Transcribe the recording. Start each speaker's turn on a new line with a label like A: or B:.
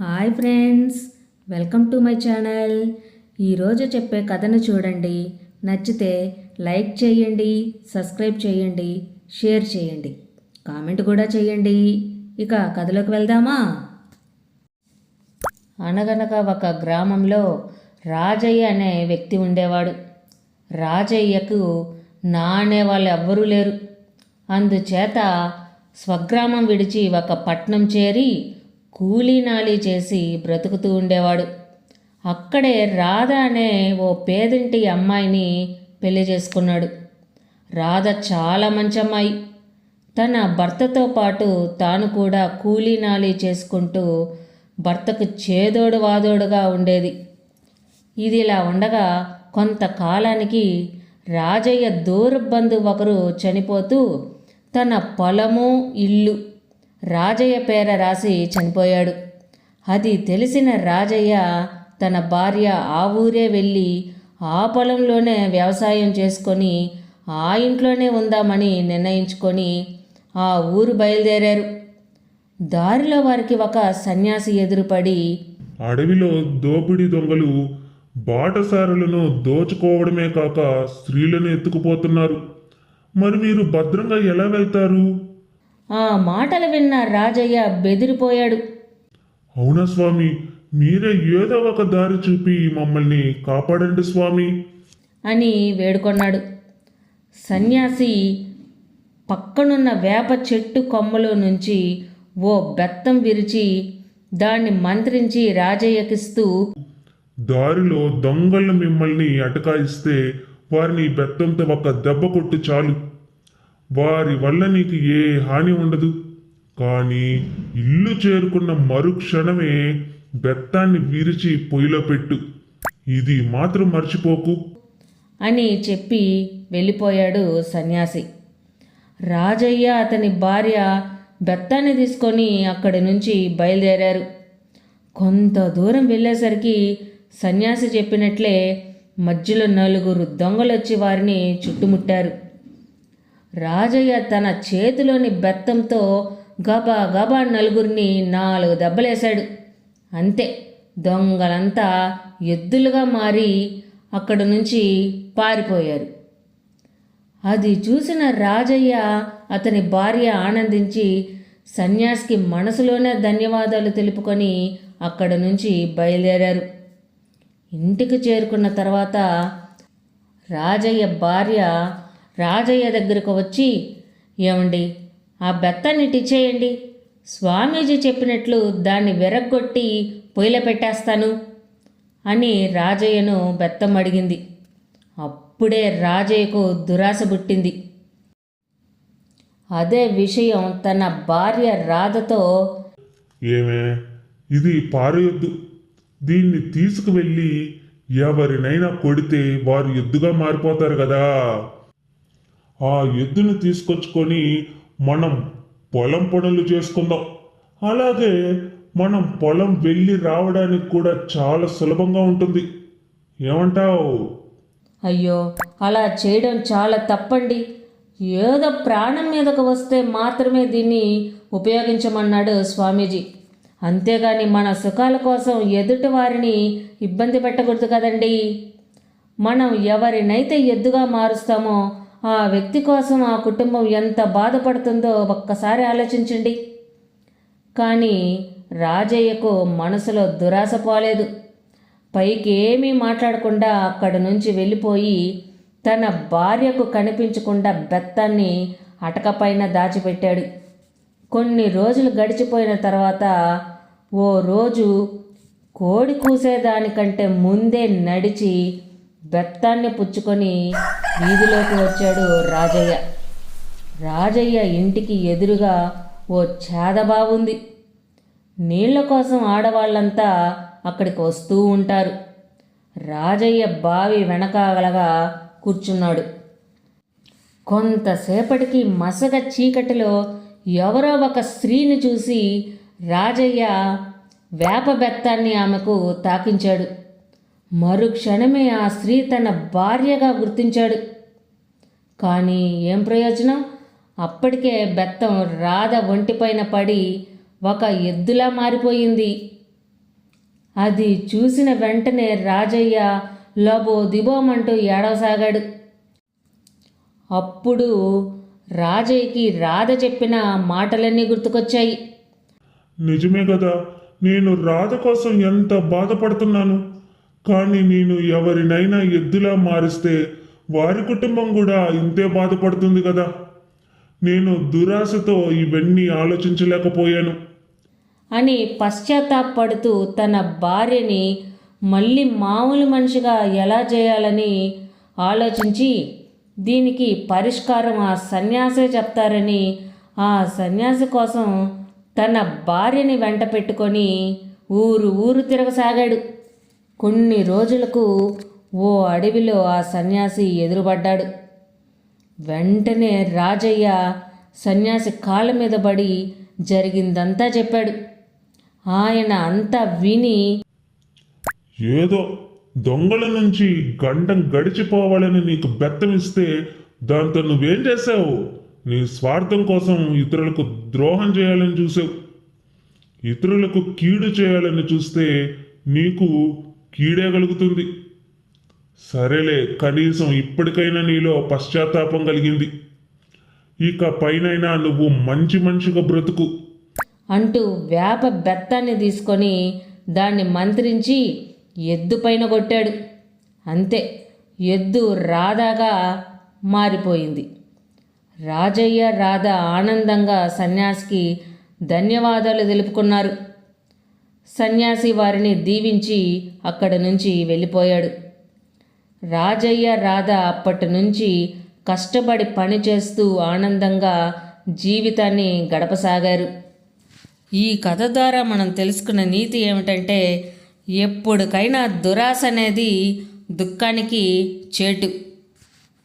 A: Hi friends, welcome to my channel. ఈరోజు చెప్పే కథను చూడండి. నచ్చితే లైక్ చేయండి, సబ్స్క్రైబ్ చేయండి, షేర్ చేయండి, కామెంట్ కూడా చేయండి. ఇక కథలోకి వెళ్దామా? అనగనగా ఒక గ్రామంలో రాజయ్య అనే వ్యక్తి ఉండేవాడు. రాజయ్యకు నా అనేవాళ్ళు ఎవ్వరూ లేరు. అందుచేత స్వగ్రామం విడిచి ఒక పట్నం చేరి కూలీనాలి చేసి బ్రతుకుతూ ఉండేవాడు. అక్కడే రాధ అనే ఓ పేదింటి అమ్మాయిని పెళ్లి చేసుకున్నాడు. రాధ చాలా మంచి అమ్మాయి. తన భర్తతో పాటు తాను కూడా కూలీనాలి చేసుకుంటూ భర్తకు చేదోడు వాదోడుగా ఉండేది. ఇదిలా ఉండగా కొంతకాలానికి రాజయ్య దూరబంధువు ఒకరు చనిపోతూ తన పొలము ఇల్లు రాజయ్య పేర రాసి చనిపోయాడు. అది తెలిసిన రాజయ్య తన భార్య ఆ ఊరే వెళ్ళి ఆ పొలంలోనే వ్యవసాయం చేసుకొని ఆ ఇంట్లోనే ఉందామని నిర్ణయించుకొని ఆ ఊరు బయలుదేరారు. దారిలో వారికి ఒక సన్యాసి ఎదురుపడి,
B: అడవిలో దోపిడీ దొంగలు బాటసారులను దోచుకోవడమే కాక స్త్రీలను ఎత్తుకుపోతున్నారు. మరి మీరు భద్రంగా ఎలా వెళ్తారు?
A: ఆ మాటలు విన్న రాజయ్య బెదిరిపోయాడు.
B: అవునా స్వామి, మీరే ఏదో ఒక దారి చూపి మమ్మల్ని కాపాడండి స్వామి
A: అని వేడుకొన్నాడు. సన్యాసి పక్కనున్న వేప చెట్టు కొమ్మలో నుంచి ఓ బెత్తం విరిచి దాన్ని మంత్రించి రాజయ్యకిస్తూ,
B: దారిలో దొంగలు మిమ్మల్ని అటకాయిస్తే వారిని బెత్తంతో ఒక దెబ్బ కొట్టు చాలు. వారి వల్ల నీకు ఏ హాని ఉండదు. కానీ ఇల్లు చేరుకున్న మరుక్షణమే బెత్తాన్ని విరిచి పొయ్యిలో పెట్టు. ఇది మాత్రం మర్చిపోకు
A: అని చెప్పి వెళ్ళిపోయాడు సన్యాసి. రాజయ్య అతని భార్య బెత్తాన్ని తీసుకొని అక్కడి నుంచి బయలుదేరారు. కొంత దూరం వెళ్ళేసరికి సన్యాసి చెప్పినట్లే మధ్యలో 4 దొంగలొచ్చి వారిని చుట్టుముట్టారు. రాజయ్య తన చేతిలోని బెత్తంతో గబా గబా 4 4 దెబ్బలేశాడు. అంతే, దొంగలంతా ఎద్దులుగా మారి అక్కడి నుంచి పారిపోయారు. అది చూసిన రాజయ్య అతని భార్య ఆనందించి సన్యాసికి మనసులోనే ధన్యవాదాలు తెలుపుకొని అక్కడి నుంచి బయలుదేరారు. ఇంటికి చేరుకున్న తర్వాత రాజయ్య భార్య రాజయ్య దగ్గరకు వచ్చి, ఏమండి, ఆ బెత్తాన్ని టిచ్చేయండి, స్వామీజీ చెప్పినట్లు దాన్ని విరగ్గొట్టి పొయ్యిలో పెట్టేస్తాను అని రాజయ్యను బెత్తం అడిగింది. అప్పుడే రాజయ్యకు దురాశ పుట్టింది. అదే విషయం తన భార్య రాధతో,
B: ఏమే, ఇది పారేయొద్దు. దీన్ని తీసుకువెళ్ళి ఎవరినైనా కొడితే వారు ఎద్దుగా మారిపోతారు కదా. ఆ ఎద్దును తీసుకొచ్చుకొని మనం పొలం పనులు చేసుకుందాం. అలాగే మనం పొలం వెళ్ళి రావడానికి కూడా చాలా సులభంగా ఉంటుంది. ఏమంటావు?
A: అయ్యో, అలా చేయడం చాలా తప్పండి. ఏదో ప్రాణం మీదకు వస్తే మాత్రమే దీన్ని ఉపయోగించమన్నాడు స్వామీజీ. అంతేగాని మన సుఖాల కోసం ఎదుటి వారిని ఇబ్బంది పెట్టకూడదు కదండి. మనం ఎవరినైతే ఎద్దుగా మారుస్తామో ఆ వ్యక్తి కోసం ఆ కుటుంబం ఎంత బాధపడుతుందో ఒక్కసారి ఆలోచించండి. కానీ రాజయ్యకు మనసులో దురాశ పోలేదు. పైకి ఏమీ మాట్లాడకుండా అక్కడి నుంచి వెళ్ళిపోయి తన భార్యకు కనిపించకుండా బెత్తాన్ని అటకపైన దాచిపెట్టాడు. కొన్ని రోజులు గడిచిపోయిన తర్వాత ఓ రోజు కోడి కూసేదానికంటే ముందే నడిచి బెత్తాన్ని పుచ్చుకొని వీధిలోకి వచ్చాడు రాజయ్య. రాజయ్య ఇంటికి ఎదురుగా ఓ చేదబావుంది. నీళ్ల కోసం ఆడవాళ్ళంతా అక్కడికి వస్తూ ఉంటారు. రాజయ్య బావి వెనకాలగా కూర్చున్నాడు. కొంతసేపటికి మసగ చీకటిలో ఎవరో ఒక స్త్రీని చూసి రాజయ్య వేప బెత్తాన్ని ఆమెకు తాకించాడు. మరుక్షణమే ఆ స్త్రీ తన భార్యగా గుర్తించాడు. కానీ ఏం ప్రయోజనం? అప్పటికే బెత్తం రాధ ఒంటిపైన పడి ఒక ఎద్దులా మారిపోయింది. అది చూసిన వెంటనే రాజయ్య లబో దిబోమంటూ ఏడవసాగాడు. అప్పుడు రాజయ్యకి రాధ చెప్పిన మాటలన్నీ గుర్తుకొచ్చాయి.
B: నిజమే కదా, నేను రాధ కోసం ఎంత బాధపడుతున్నాను. కానీ నేను ఎవరినైనా ఎద్దులా మారిస్తే వారి కుటుంబం కూడా ఇంతే బాధపడుతుంది కదా. నేను దురాశతో ఇవన్నీ ఆలోచించలేకపోయాను
A: అని పశ్చాత్తాపడుతూ తన భార్యని మళ్ళీ మామూలు మనిషిగా ఎలా చేయాలని ఆలోచించి దీనికి పరిష్కారం ఆ సన్యాసే చెప్తారని ఆ సన్యాసి కోసం తన భార్యని వెంట పెట్టుకొని ఊరు ఊరు తిరగసాగాడు. కొన్ని రోజులకు ఓ అడవిలో ఆ సన్యాసి ఎదురుపడ్డాడు. వెంటనే రాజయ్య సన్యాసి కాళ్ళ మీద పడి జరిగిందంతా చెప్పాడు. ఆయన అంతా విని,
B: ఏదో దొంగల నుంచి గండం గడిచిపోవాలని నీకు బెత్తమిస్తే దాంతో నువ్వేం చేశావు? నీ స్వార్థం కోసం ఇతరులకు ద్రోహం చేయాలని చూసావు. ఇతరులకు కీడు చేయాలని చూస్తే నీకు కీడే కలుగుతుంది. సరేలే, కనీసం ఇప్పటికైనా నీలో పశ్చాత్తాపం కలిగింది. ఇక పైనైనా నువ్వు మంచి మనిషిగా బ్రతుకు
A: అంటూ వేప బెత్తాన్ని తీసుకొని దాన్ని మంత్రించి ఎద్దు పైన కొట్టాడు. అంతే, ఎద్దు రాధాగా మారిపోయింది. రాజయ్య రాధ ఆనందంగా సన్యాసికి ధన్యవాదాలు తెలుపుకున్నారు. సన్యాసి వారిని దీవించి అక్కడి నుంచి వెళ్ళిపోయాడు. రాజయ్య రాధ అప్పటి నుంచి కష్టపడి పనిచేస్తూ ఆనందంగా జీవితాన్ని గడపసాగారు. ఈ కథ ద్వారా మనం తెలుసుకున్న నీతి ఏమిటంటే, ఎప్పటికైనా దురాశ అనేది దుఃఖానికి చేటు.